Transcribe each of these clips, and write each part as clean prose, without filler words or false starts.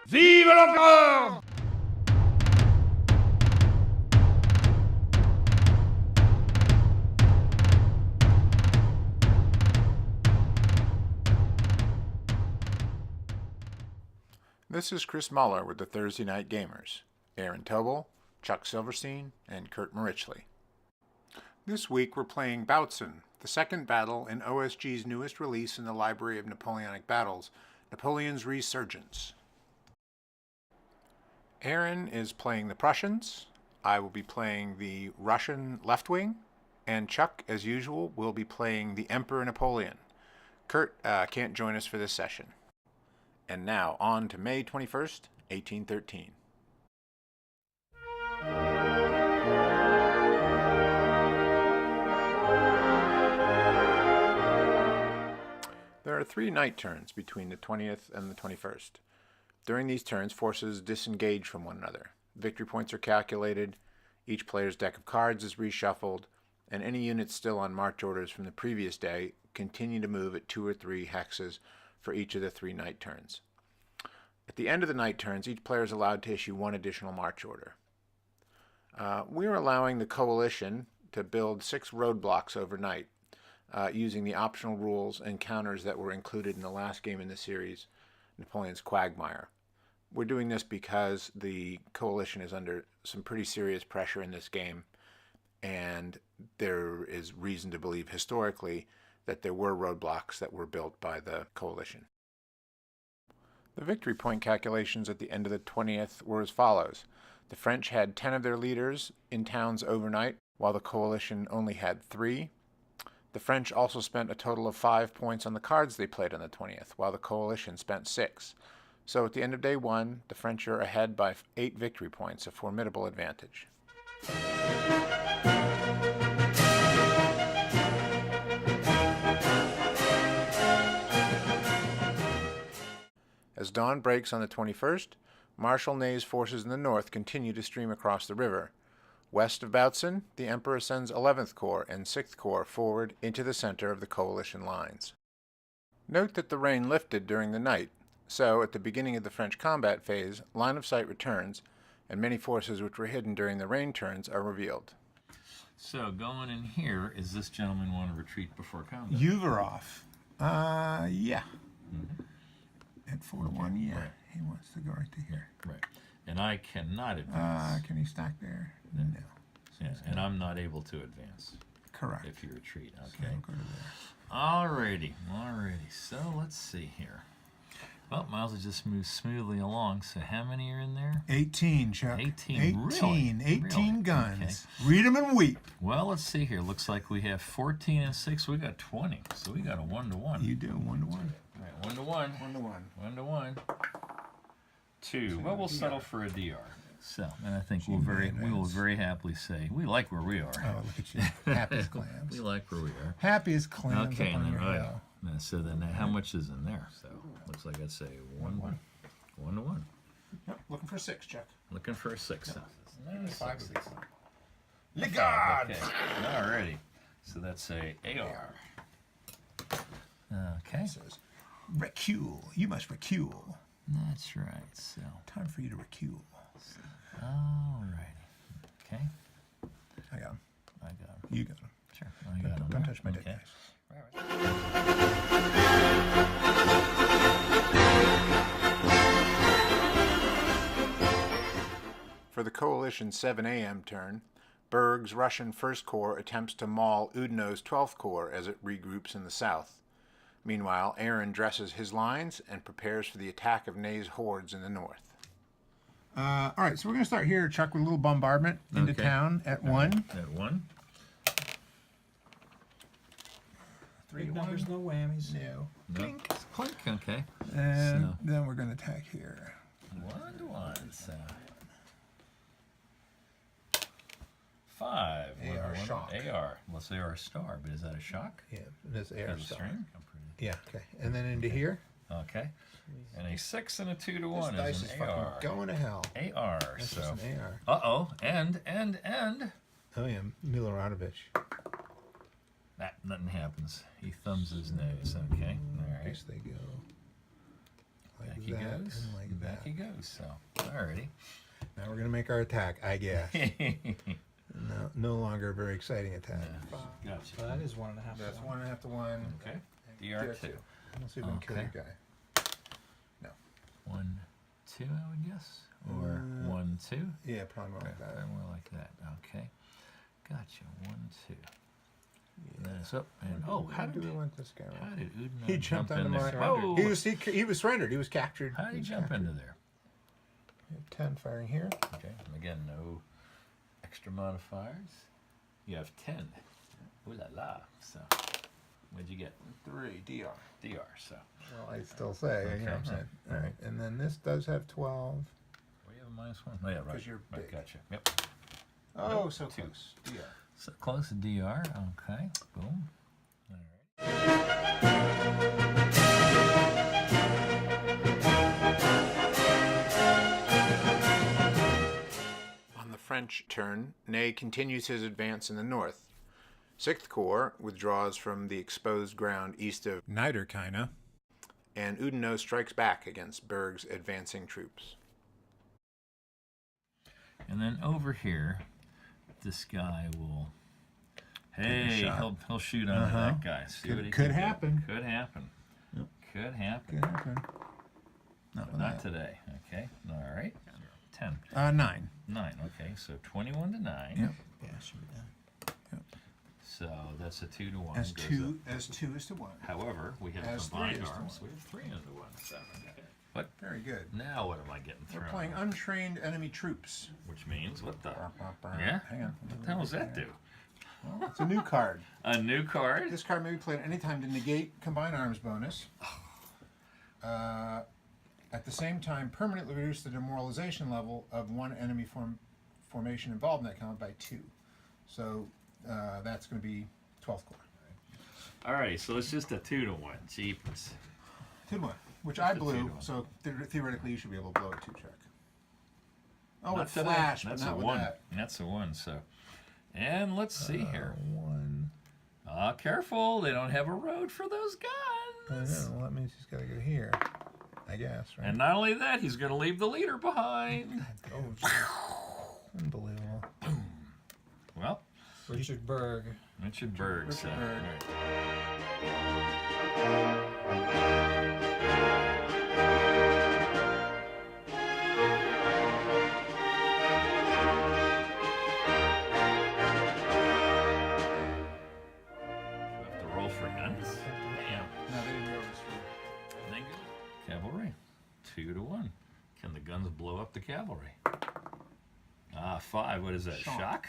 Vive l'empereur! This is Chris Muller with the Thursday Night Gamers, Aaron Tobel, Chuck Silverstein, and Kurt Marichli. This week we're playing Bautzen, the second battle in OSG's newest release in the Library of Napoleonic Battles, Napoleon's Resurgence. Aaron is playing the Prussians, I will be playing the Russian left wing, and Chuck, as usual, will be playing the Emperor Napoleon. Kurt can't join us for this session. And now, on to May 21st, 1813. There are 3 night turns between the 20th and the 21st. During these turns, forces disengage from one another. Victory points are calculated, each player's deck of cards is reshuffled, and any units still on march orders from the previous day continue to move at 2 or 3 hexes for each of the 3 night turns. At the end of the night turns, each player is allowed to issue 1 additional march order. We are allowing the coalition to build 6 roadblocks overnight, using the optional rules and counters that were included in the last game in the series, Napoleon's Quagmire. We're doing this because the coalition is under some pretty serious pressure in this game, and there is reason to believe historically that there were roadblocks that were built by the coalition. The victory point calculations at the end of the 20th were as follows. The French had 10 of their leaders in towns overnight, while the coalition only had 3. The French also spent a total of 5 points on the cards they played on the 20th, while the coalition spent 6. So at the end of day 1, the French are ahead by 8 victory points, a formidable advantage. As dawn breaks on the 21st, Marshal Ney's forces in the north continue to stream across the river. West of Bautzen, the Emperor sends 11th Corps and 6th Corps forward into the center of the coalition lines. Note that the rain lifted during the night, so at the beginning of the French combat phase, line of sight returns, and many forces which were hidden during the rain turns are revealed. So going in here, is this gentleman want to retreat before combat? Uverov. Yeah. Mm-hmm. At 4-1, yeah. Right. He wants to go right to here. Right. And I cannot advance. Can he stack there? No. Yeah, and I'm not able to advance. Correct. If you retreat, So okay. go to there. Alrighty. So let's see here. Well, Miles has just moved smoothly along. So how many are in there? 18, Chuck. 18. Really? 18 guns. Okay. Read them and weep. Well, let's see here. Looks like we have 14 and 6. We got 20. So we got a 1-to-1. You do 1-1. Right, 1-to-1. 1-1. 1-to-1. 2. Well, we'll settle for a DR. So, and I think we will very happily say we like where we are. Oh, look at you. Happy as clams. We like where we are. Happy as clams. Okay, up on and your then hill. so then how much is in there? So looks like I'd say 1-1. 1-to-1. Yep, looking for 6, Chuck. Looking for a 6. Maybe 5 of these. Okay. Legard! Alrighty. So that's a AR. Okay. It says, recule. You must recule. That's right. So. Time for you to recule. Alrighty. Okay. I got him. I got him. You got him. Sure. I got him. Don't touch my deck, Okay. guys. For the coalition's 7 a.m. turn, Berg's Russian 1st Corps attempts to maul Oudinot's 12th Corps as it regroups in the south. Meanwhile, Aaron dresses his lines and prepares for the attack of Ney's hordes in the north. All right, so we're going to start here, Chuck, with a little bombardment into town at 1. At 1. 3 Big to numbers, 1. no whammies. No. Clink. Clink. Okay. And So. then we're going to attack here. 1-to-1. So. 5. AR 1-to-1. shock. AR. Let's say AR star, but is that a shock? Yeah, this air Is it star. string? Yeah, okay. And then into here. Okay. And a 6 and a 2-to-1 This dice is is an AR. fucking going to hell. AR. That's So. just an AR. Uh-oh. And. Oh, yeah, Miloradovich. Nothing happens. He thumbs his nose. Okay. All right. Guess they go like Back he that, goes. and like Back that. he goes. So, alrighty. Now we're gonna make our attack, I guess. No longer a very exciting attack. Gotcha. So that is 1.5 That's to 1. 1.5 to 1. Okay. And DR2. Let's see if we can kill Okay. your guy. 1, 2, I would guess, or 1, 2. Yeah, probably more like that. Probably more like that. Okay. Gotcha. 1, 2. And then it's up. And how do we did want this guy? how did Udin He jumped jump in onto there? my. Oh, He was surrendered. He was captured. how did he was jump captured. into there? 10 firing here. Okay. And again, no extra modifiers. You have 10. Ooh la la. So, what'd you get? 3 DR. DR. So, Well, I still say. Okay, Yeah, so- all right. And then this does have 12. where do you have a -1? Oh yeah, right. 'Cause you're Right, big. gotcha. Yep. Oh, Nope, so 2. close. DR. So close to DR. Okay. Boom. All right. On the French turn, Ney continues his advance in the north. 6th Corps withdraws from the exposed ground east of Niederkine, and Oudinot strikes back against Berg's advancing troops. And then over here, this guy will. Hey, shot. he'll shoot under that guy. See what he Could can do. happen. Could happen. Yep. Could happen. Could happen. Not with Not that. today. Okay. All right. 10. 9. 9. Okay. So 21 to 9. Yep. Yeah, it should be done. So that's a 2 to 1. As goes two up. as 2 is to 1. However, we have As combined 3 is to arms. 1. We have 3 into 1. So. Okay. But Very good. now what am I getting We're thrown? playing untrained enemy troops. Which means what the? Yeah. Yeah. Hang on. What the hell does that do? Well, it's a new card. A new card? This card may be played at any time to negate combined arms bonus. At the same time, permanently reduce the demoralization level of one enemy formation involved in that combat by 2. So that's going to be 12th Corps. Alrighty, so it's just a 2 to 1. Jeepers. 2 to 1, which I a 2 to blew. 1. So theoretically, you should be able to blow a 2 check. Oh, Not it today. flashed, but That's not a with 1. that. That's a 1. So, and let's see here. 1. Careful! They don't have a road for those I guns. know. Well, that means he's got to go here. I guess, right? And not only that, he's going to leave the leader behind. Oh, unbelievable. Well, Richard Berg. Richard Berg. So, Berg. right. Do I have to roll for guns? Damn. No, they didn't go this route. They go. Cavalry. 2 to 1. Can the guns blow up the cavalry? 5. What is that? Shock?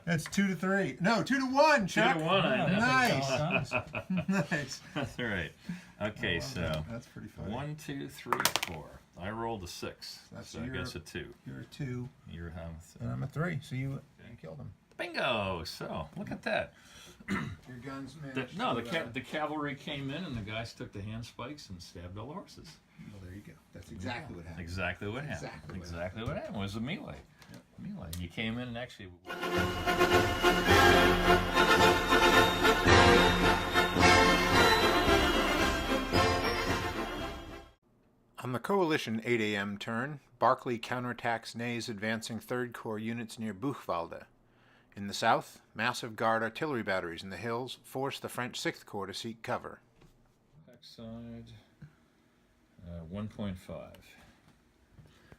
That's 2 to 3. No, 2 to 1. 2 Chuck. to 1. I know. Nice. Nice. That's right. Okay, so That's pretty funny. 1, 2, 3, 4. I rolled a 6. That's So I guess a 2. You're a 2, You're and I'm a 3. So you killed him. bingo. So look at that. Your guns managed No, to, the cavalry came in and the guys took the hand spikes and stabbed all the horses. well, there you go. That's exactly what happened. Exactly what happened. Exactly what Exactly what happened. It was a melee. Melee. You came in and actually. On the Coalition 8 a.m. turn, Barclay counterattacks Ney's advancing 3rd Corps units near Buchwalde. In the south, massive guard artillery batteries in the hills force the French 6th Corps to seek cover. Backside. 1.5.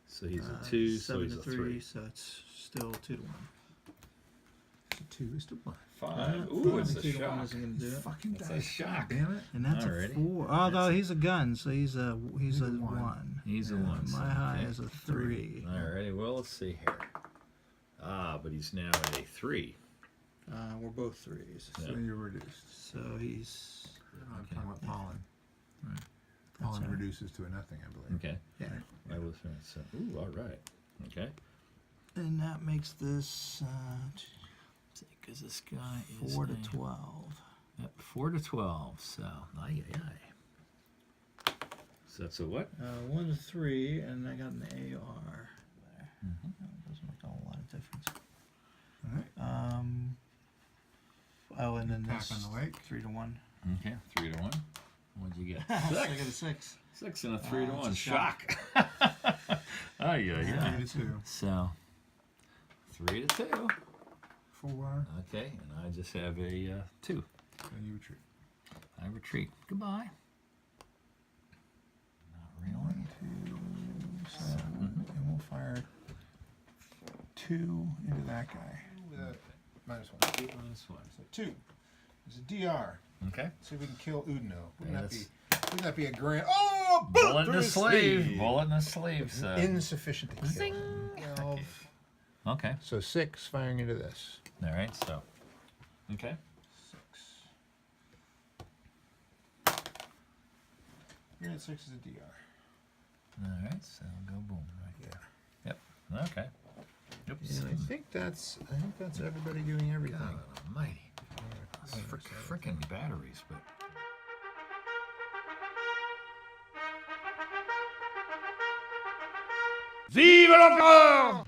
So he's a 2, so 7 he's to a 3, 3. so it's still 2 to 1. So 2 is to 1. 5. Ooh, it's a 2 to 1 shock. isn't going to do it. Fucking That's a dice. shock. Damn it. And that's Alrighty. a 4. Although he's a gun, so he's a 1. He's a 1. so My high okay. is a 3. Alrighty, well, let's see here. But he's now at a 3. We're both 3s. Yeah. So you're reduced. So he's. I'm talking about pollen. Right. Pollen right. reduces to a nothing, I believe. Okay. Yeah. I was so. Ooh, alright. Okay. And that makes this Because this guy is 4 to a- 12. Yep, 4 to 12. So, aye, aye, aye. So that's a what? 1 to 3, and I got an AR there. That doesn't make a whole lot of difference. All right. Oh, and then Attack this on the lake. 3 to 1. Okay, 3 to 1. What'd you get? I got a 6. 6. 6 and a 3 to it's 1. a Shock. Oh, yeah. 3 to 2. So, 3 to 2. 4. Okay, and I just have a 2. And you retreat. I retreat. Goodbye. Not really. 1, 2, 7. And we'll fire 2 into that guy. With a -1. -1. So 2. There's a DR. Okay. See if we can kill Udno. Yeah, Wouldn't that be a grand... Oh! Bullet in through the his sleeve. Bullet in the sleeve. So. Insufficient to kill. Zing. 12. Okay. So 6 firing into this. All right. So. Okay. 6. Unit 6 is a DR. All right. So go boom. Right Yeah. there. Yep. Okay. Oops. And I think that's everybody doing everything. God almighty. Those frickin' batteries, but. Vive l'empereur!